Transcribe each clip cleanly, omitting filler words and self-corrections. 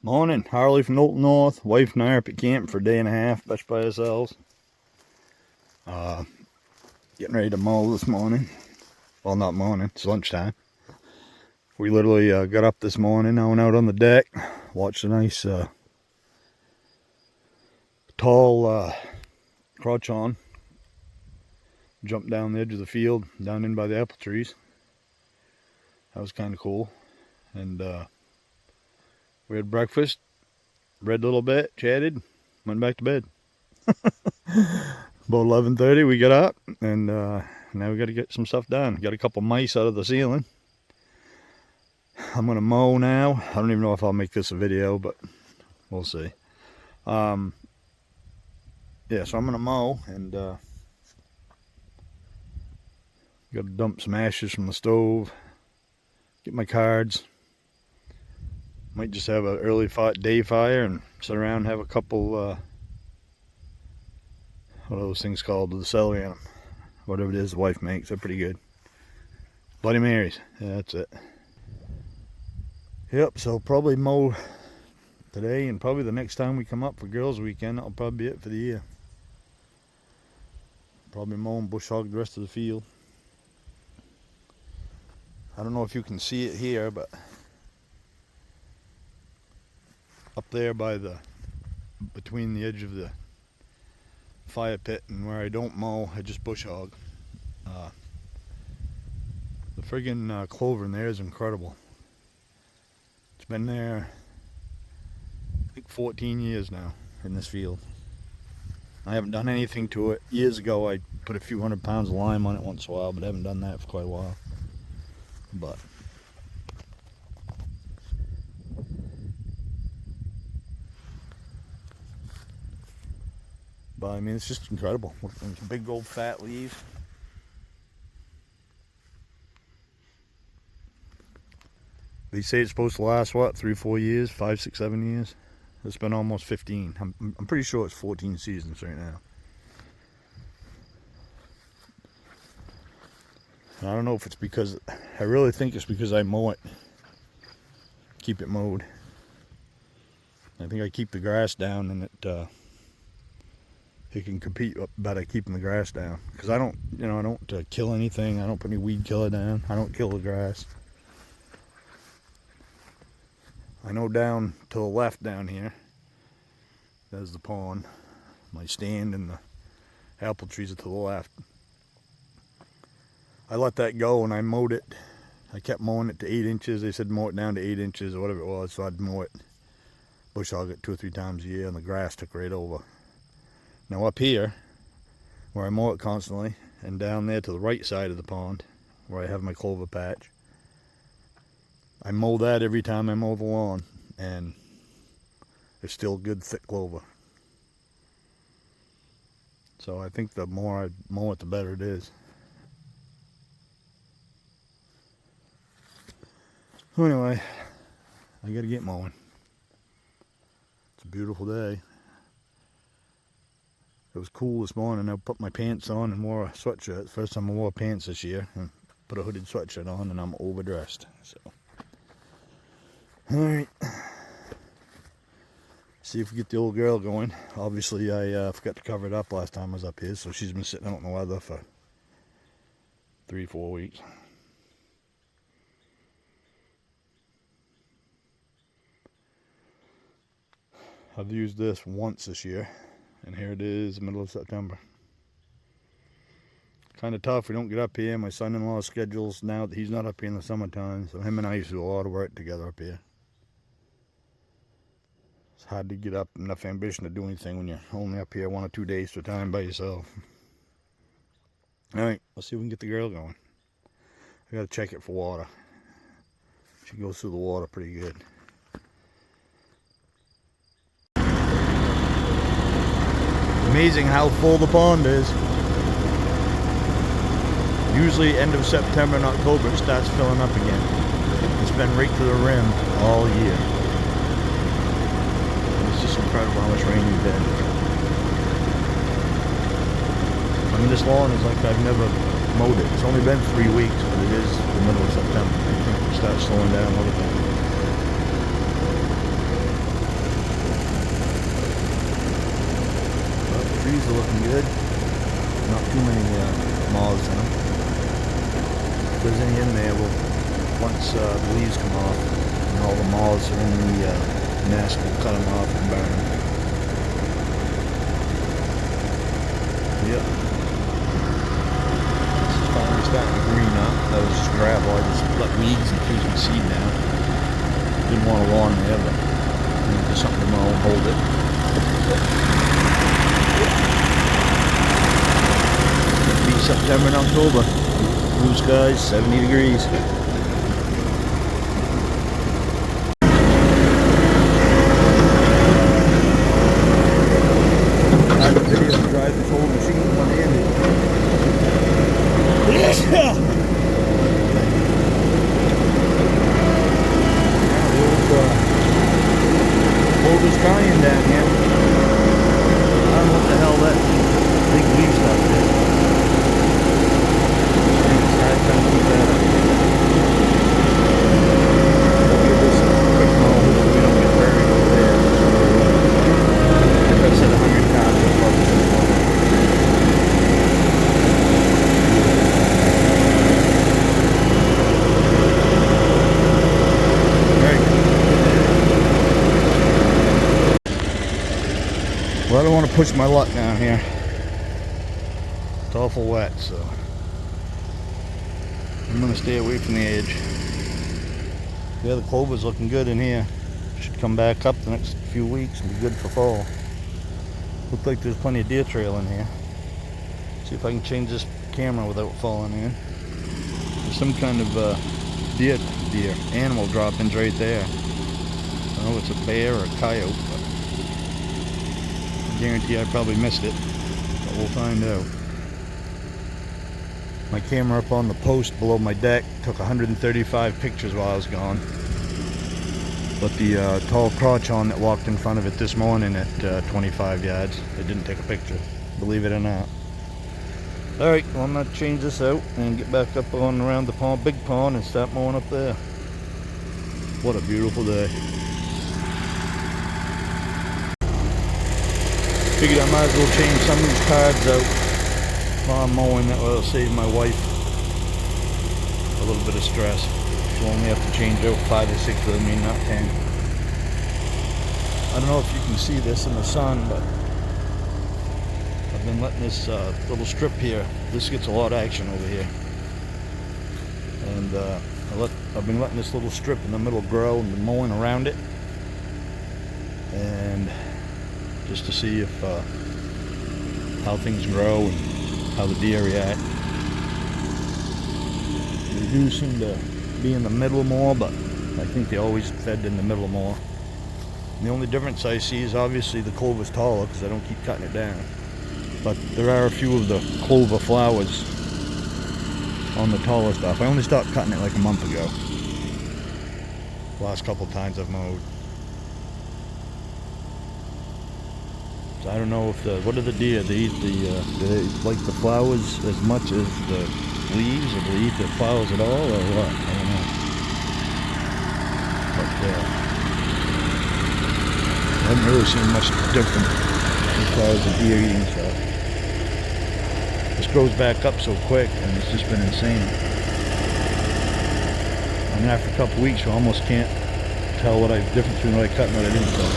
Morning, Harley from Knowlton North. Wife and I are up at camp for a day and a half, best by ourselves. Getting ready to mow this morning. Well, not morning, it's lunchtime. We literally got up this morning. I went out on the deck, watched a nice tall crouch on jump down the edge of the field, down in by the apple trees. That was kind of cool. And we had breakfast, read a little bit, chatted, went back to bed. About 11:30 we got up, and now we got to get some stuff done. Got a couple mice out of the ceiling. I'm gonna mow now. I don't even know if I'll make this a video, but we'll see. Yeah, so I'm gonna mow, and got to dump some ashes from the stove, get my cards. Might just have an early day fire and sit around and have a couple what are those things called, the celery on them, whatever it is the wife makes. They're pretty good. Bloody Marys, yeah, that's it. Yep, so probably mow today, and probably the next time we come up for girls weekend, that'll probably be it for the year. Probably mow and bush hog the rest of the field. I don't know if you can see it here, but up there by between the edge of the fire pit and where I don't mow, I just bush hog. The friggin' clover in there is incredible. It's been there, I think, 14 years now in this field. I haven't done anything to it. Years ago I put a few 100 pounds of lime on it once in a while, but I haven't done that for quite a while. But I mean, it's just incredible. Look at those big old fat leaves. They say it's supposed to last, what, 3-4 years, 5, 6, 7 years? It's been almost 15. I'm pretty sure it's 14 seasons right now. And I don't know if it's because, I really think it's because I mow it. Keep it mowed. I think I keep the grass down, and it can compete better keeping the grass down. Because I don't, I don't kill anything. I don't put any weed killer down. I don't kill the grass. I know down to the left down here, there's the pond. My stand and the apple trees are to the left. I let that go and I mowed it. I kept mowing it to 8 inches. They said mow it down to 8 inches or whatever it was, so I'd mow it, bush hog it 2 or 3 times a year, and the grass took right over. Now up here, where I mow it constantly, and down there to the right side of the pond, where I have my clover patch, I mow that every time I mow the lawn, and it's still good thick clover. So I think the more I mow it, the better it is. So anyway, I gotta get mowing. It's a beautiful day. It was cool this morning. I put my pants on and wore a sweatshirt. First time I wore pants this year, and put a hooded sweatshirt on, and I'm overdressed. So, all right. See if we get the old girl going. Obviously, I forgot to cover it up last time I was up here, so she's been sitting out in the weather for 3-4 weeks. I've used this once this year, and here it is, the middle of September. Kind of tough. We don't get up here. My son-in-law's schedules now that he's not up here in the summertime, so him and I used to do a lot of work together up here. It's hard to get up enough ambition to do anything when you're only up here 1 or 2 days at a time by yourself. All right, let's see if we can get the girl going. I gotta check it for water. She goes through the water pretty good. Amazing how full the pond is. Usually end of September and October it starts filling up again. It's been right to the rim all year. It's just incredible how much rain we've had. I mean, this lawn is like I've never mowed it. It's only been 3 weeks, but it is the middle of September. I think it starts slowing down a little bit. good. Not too many moths in them. If there's any in there, well, once the leaves come off and all the moths are in the nest, we'll cut them off and burn them. Yep. This is finally starting to green up. That was just gravel. I just let weeds infuse my seed now. Didn't want a lawn there, but there's something to mow, hold it. It'll be September and October. Blue skies, 70 degrees. I have a video to drive this whole machine one-handed. Clover's crying down here. I don't know what the hell that big leaf stuff is. It's hard trying to keep that up. We'll give this a quick mow so we don't get buried over there. Like I said 100 times, I'll probably do this one. Well, I don't want to push my luck down here. It's awful wet, so I'm going to stay away from the edge. Yeah, the clover's looking good in here. Should come back up the next few weeks and be good for fall. Looks like there's plenty of deer trail in here. See if I can change this camera without falling in. There's some kind of deer animal droppings right there. I don't know if it's a bear or a coyote, but I guarantee I probably missed it, but we'll find out. My camera up on the post below my deck took 135 pictures while I was gone. But the tall crotchon that walked in front of it this morning at 25 yards, it didn't take a picture, believe it or not. Alright, well, I'm going to change this out and get back up on around the pond, big pond, and start mowing up there. What a beautiful day. Figured I might as well change some of these cards out while I'm mowing. That will save my wife a little bit of stress. She'll only have to change out 5 or 6 with me, not 10. I don't know if you can see this in the sun, but I've been letting this little strip here. This gets a lot of action over here, and I've been letting this little strip in the middle grow and been mowing around it, and just to see if how things grow and how the deer react. They do seem to be in the middle more, but I think they always fed in the middle more. And the only difference I see is obviously the clover's taller because I don't keep cutting it down. But there are a few of the clover flowers on the taller stuff. I only stopped cutting it like a month ago. The last couple times I've mowed. So I don't know if what are the deer? They eat do they like the flowers as much as the leaves, or do they eat the flowers at all, or what? I don't know. But I haven't really seen much different as far as the deer eating stuff. This grows back up so quick, and it's just been insane. And after a couple weeks, you almost can't tell the difference between what I cut and what I didn't cut.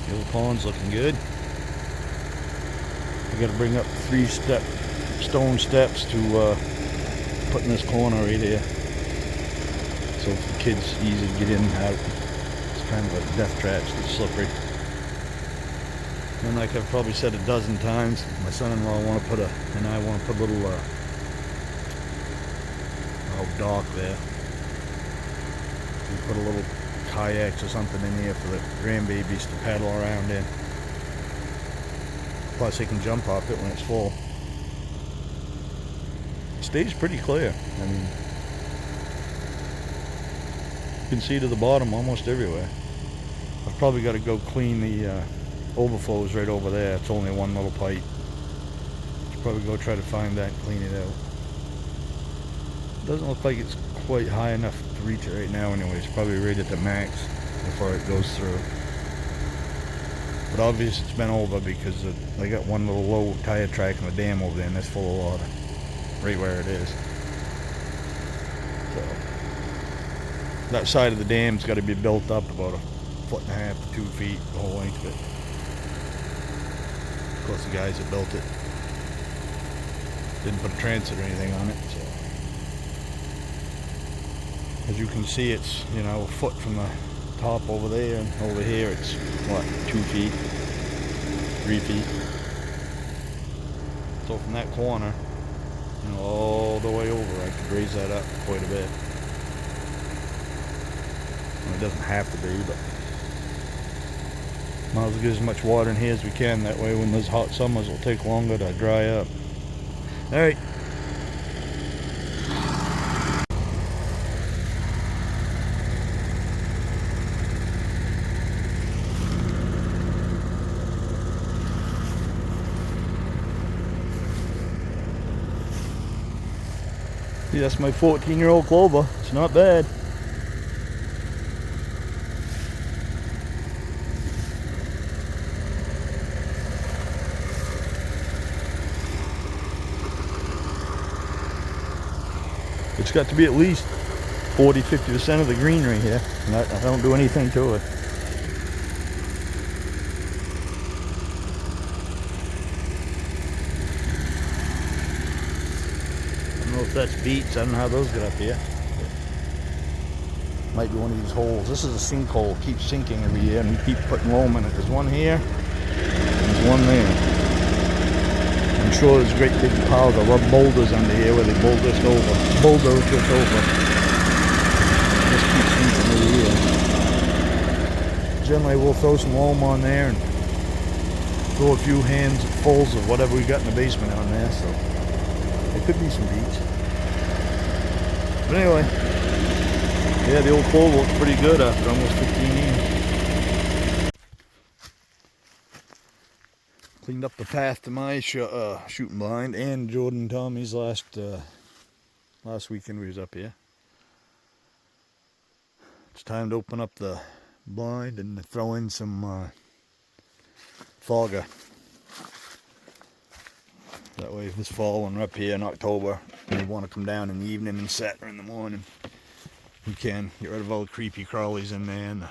The old pond's looking good. I got to bring up 3 stone steps to put in this corner right here, so for the kids easy to get in and out. It's kind of a death trap. It's slippery. And like I've probably said a dozen times, my son-in-law and I want to put a little dock there. We put a little kayaks or something in here for the grandbabies to paddle around in. Plus they can jump off it when it's full. It stays pretty clear. I mean, you can see to the bottom almost everywhere. I've probably got to go clean the overflows right over there. It's only one little pipe. Should probably go try to find that and clean it out. Doesn't look like it's quite high enough to reach it right now anyway. It's probably right at the max before it goes through. But obviously it's been over because they got one little low tire track in the dam over there, and that's full of water. Right where it is. So that side of the dam's got to be built up about 1.5 to 2 feet, the whole length of it. Of course the guys that built it didn't put a transit or anything on it, so as you can see, it's, you know, a foot from the top over there, and over here it's what, 2 feet, 3 feet. So from that corner, you know, all the way over, I could raise that up quite a bit. Well, it doesn't have to be, but might as well get as much water in here as we can. That way when those hot summers, it'll take longer to dry up. Alright. See, that's my 14-year-old Clover. It's not bad. It's got to be at least 40–50% of the green right here. And I don't do anything to it. I don't know if that's beets. I don't know how those get up here. Might be one of these holes. This is a sinkhole. It keeps sinking every year, and we keep putting loam in it. There's one here, and there's one there. I'm sure there's great big piles of boulders under here where they bulldozed over. Just keep sinking over here. Generally we'll throw some loam on there and throw a few handfuls of whatever we got in the basement on there, so there could be some beets. But anyway, yeah, the old Clover looks pretty good after almost 15 years. Cleaned up the path to my shooting blind and Jordan and Tommy's last weekend we was up here. It's time to open up the blind and throw in some fogger. That way, this fall when we're up here in October, and we want to come down in the evening and set, or in the morning, we can get rid of all the creepy crawlies in there and the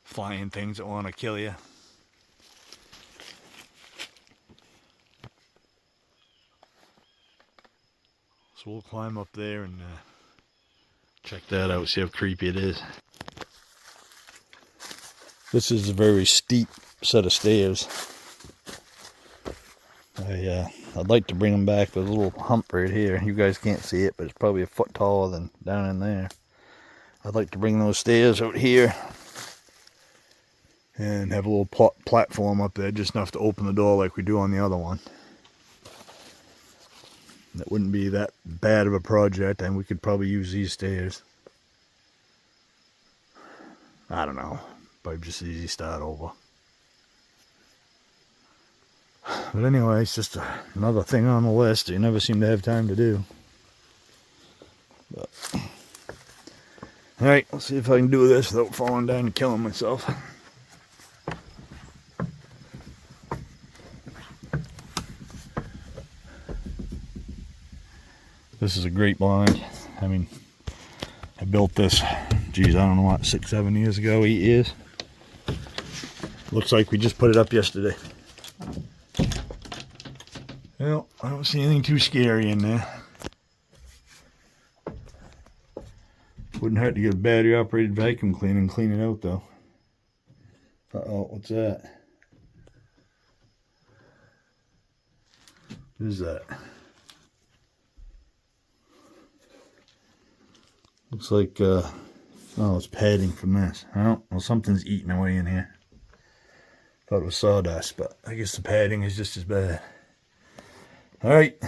flying things that want to kill you. So we'll climb up there and check that out, see how creepy it is. This is a very steep set of stairs. I'd like to bring them back with a little hump right here. You guys can't see it, but it's probably a foot taller than down in there. I'd like to bring those stairs out here and have a little platform up there, just enough to open the door like we do on the other one. That wouldn't be that bad of a project, and we could probably use these stairs. I don't know, probably just an easy start over. But anyway, it's just another thing on the list you never seem to have time to do. Alright, let's see if I can do this without falling down and killing myself. This is a great blind. I mean, I built this, geez, I don't know what, 6–7 years ago, 8 years. Looks like we just put it up yesterday. Well, I don't see anything too scary in there. Wouldn't hurt to get a battery operated vacuum cleaner and clean it out though. Uh-oh, what's that? What is that? Looks like, oh, it's padding from this. Oh, well, something's eating away in here. Thought it was sawdust, but I guess the padding is just as bad. Alright.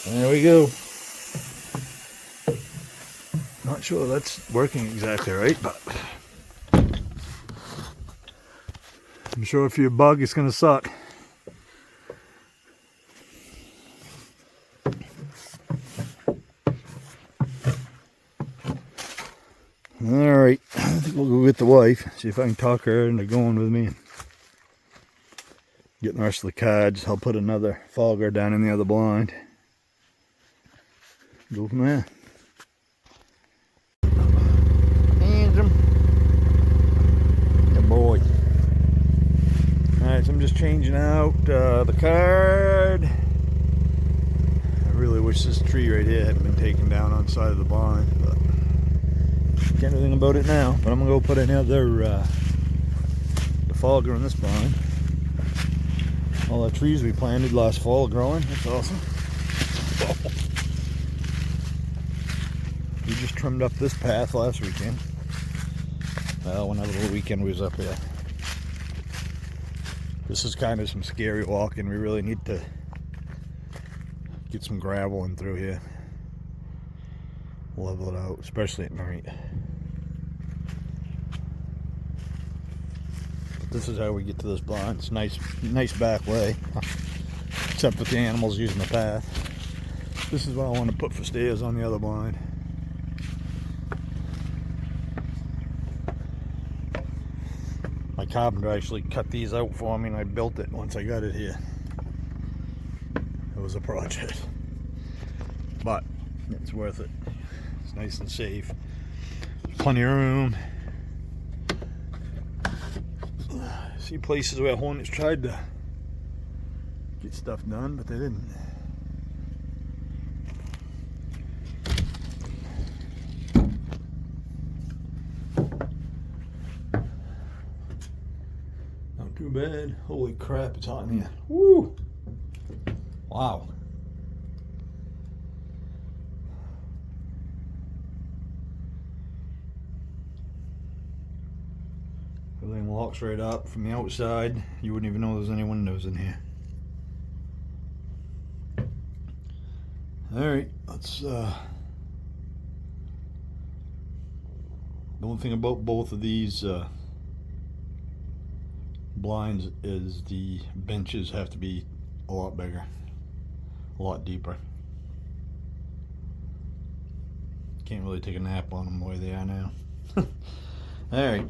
There we go. Not sure that's working exactly right, but sure if you're a bug, it's going to suck. Alright, I think we'll go get the wife, see if I can talk her into going with me. Getting the rest of the cards. I'll put another fogger down in the other blind. Go from there. Handsome. Good boy. Alright, so I'm just changing out the card. I really wish this tree right here hadn't been taken down on the side of the blind, but can't do anything about it now. But I'm gonna go put another the fogger in this blind. All the trees we planted last fall are growing. That's awesome. We just trimmed up this path last weekend. Whenever the weekend we was up here. This is kind of some scary walking. We really need to get some gravel in through here. Level it out, especially at night. But this is how we get to this blind. It's nice back way, except with the animals using the path. This is what I want to put for stairs on the other blind. My carpenter actually cut these out for me, and I built it once I got it here. It was a project, but it's worth it. It's nice and safe. Plenty of room. See places where hornets tried to get stuff done, but they didn't. Not too bad. Holy crap, it's hot in here. Woo! Wow. Everything locks right up from the outside. You wouldn't even know there's any windows in here. Alright, let's the only thing about both of these blinds is the benches have to be a lot bigger, a lot deeper. Can't really take a nap on them the way they are now. Alright,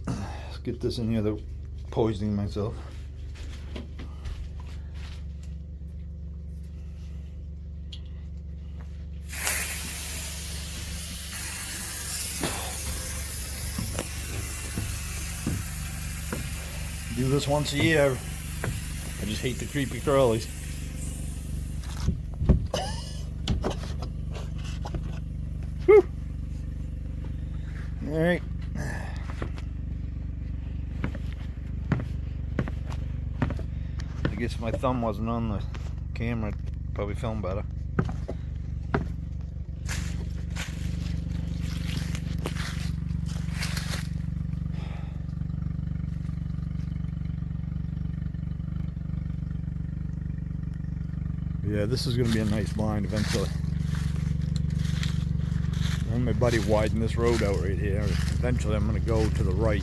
let's get this in here without poisoning myself. Do this once a year. I just hate the creepy crawlies. Whew. All right. I guess if my thumb wasn't on the camera, I'd probably film better. Yeah, this is going to be a nice blind eventually. And my buddy widened this road out right here. Eventually I'm going to go to the right,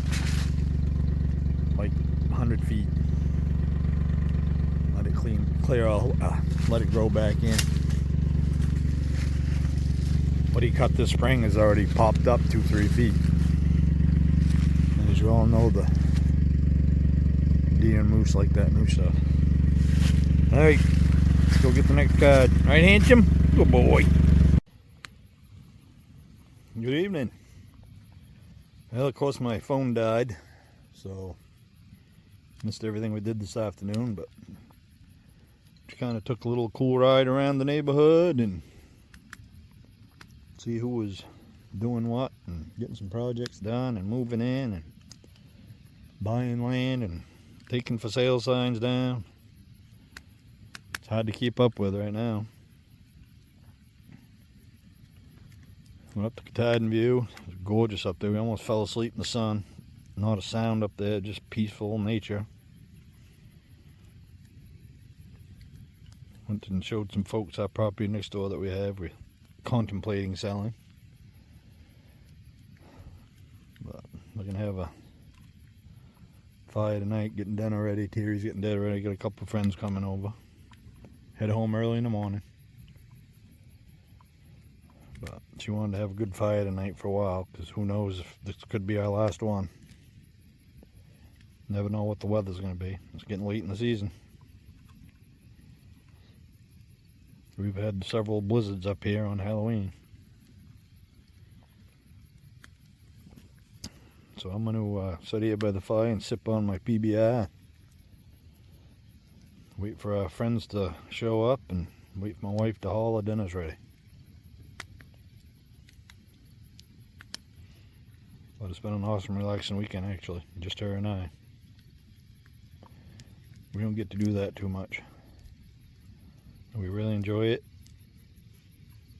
like 100 feet. Let it clear all, let it grow back in. What he cut this spring has already popped up 2-3 feet. And as you all know, the deer and moose like that new stuff. Alright. Go get the next card. Right, handsome? Good boy. Good evening. Well, of course my phone died, so missed everything we did this afternoon, but just kind of took a little cool ride around the neighborhood and see who was doing what and getting some projects done and moving in and buying land and taking for sale signs down. Hard to keep up with right now. Went up to Katahdin View. It was gorgeous up there. We almost fell asleep in the sun. Not a sound up there, just peaceful nature. Went and showed some folks our property next door that we have. We're contemplating selling. But we're going to have a fire tonight, getting dinner ready. Terry's getting dinner ready. Got a couple of friends coming over. Head home early in the morning. But she wanted to have a good fire tonight for a while, because who knows if this could be our last one. Never know what the weather's going to be. It's getting late in the season. We've had several blizzards up here on Halloween. So I'm going to sit here by the fire and sip on my PBR. Wait for our friends to show up and wait for my wife to haul the dinner's ready. But it's been an awesome, relaxing weekend, actually. Just her and I. We don't get to do that too much. We really enjoy it.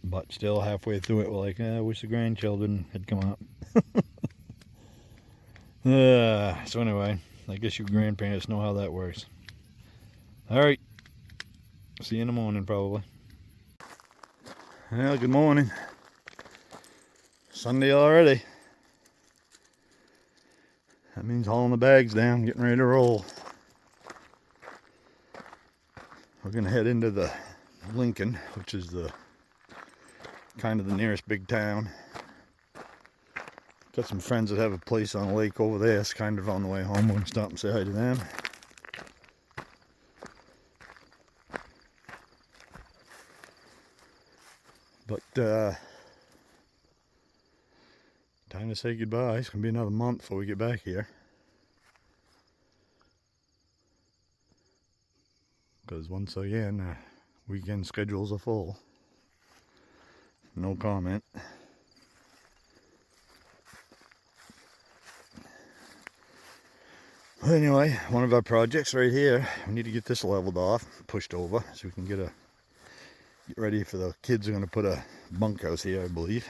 But still, halfway through it, we're like, I wish the grandchildren had come out. So anyway, I guess you grandparents know how that works. Alright. See you in the morning, probably. Well, good morning. Sunday already. That means hauling the bags down, getting ready to roll. We're going to head into the Lincoln, which is the kind of the nearest big town. Got some friends that have a place on a lake over there. It's kind of on the way home. We're going to stop and say hi to them. But time to say goodbye. It's going to be another month before we get back here. Because once again, weekend schedules are full. No comment. But anyway, one of our projects right here, we need to get this leveled off, pushed over, so we can get ready for the kids are going to put a bunkhouse here, I believe.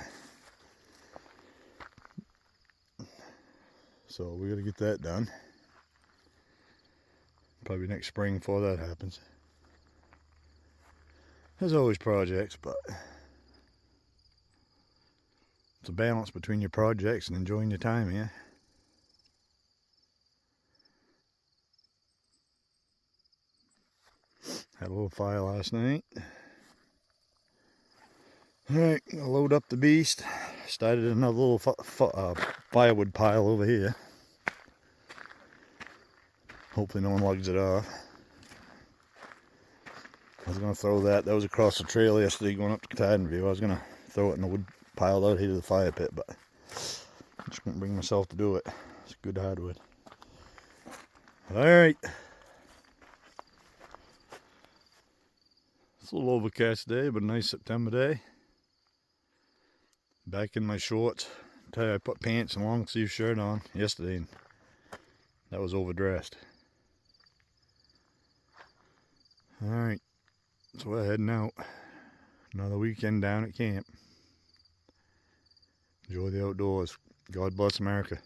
So we got to get that done. Probably next spring before that happens. There's always projects, but it's a balance between your projects and enjoying your time here. Had a little fire last night. Alright, I'll load up the beast. Started another little firewood pile over here. Hopefully no one lugs it off. I was going to throw that. That was across the trail yesterday going up to Tidenview. I was going to throw it in the wood pile out here to the fire pit, but I just couldn't bring myself to do it. It's good hardwood. Alright. It's a little overcast day, but a nice September day. Back in my shorts. I tell you, I put pants and long sleeve shirt on yesterday, and that was overdressed. Alright, so we're heading out. Another weekend down at camp. Enjoy the outdoors. God bless America.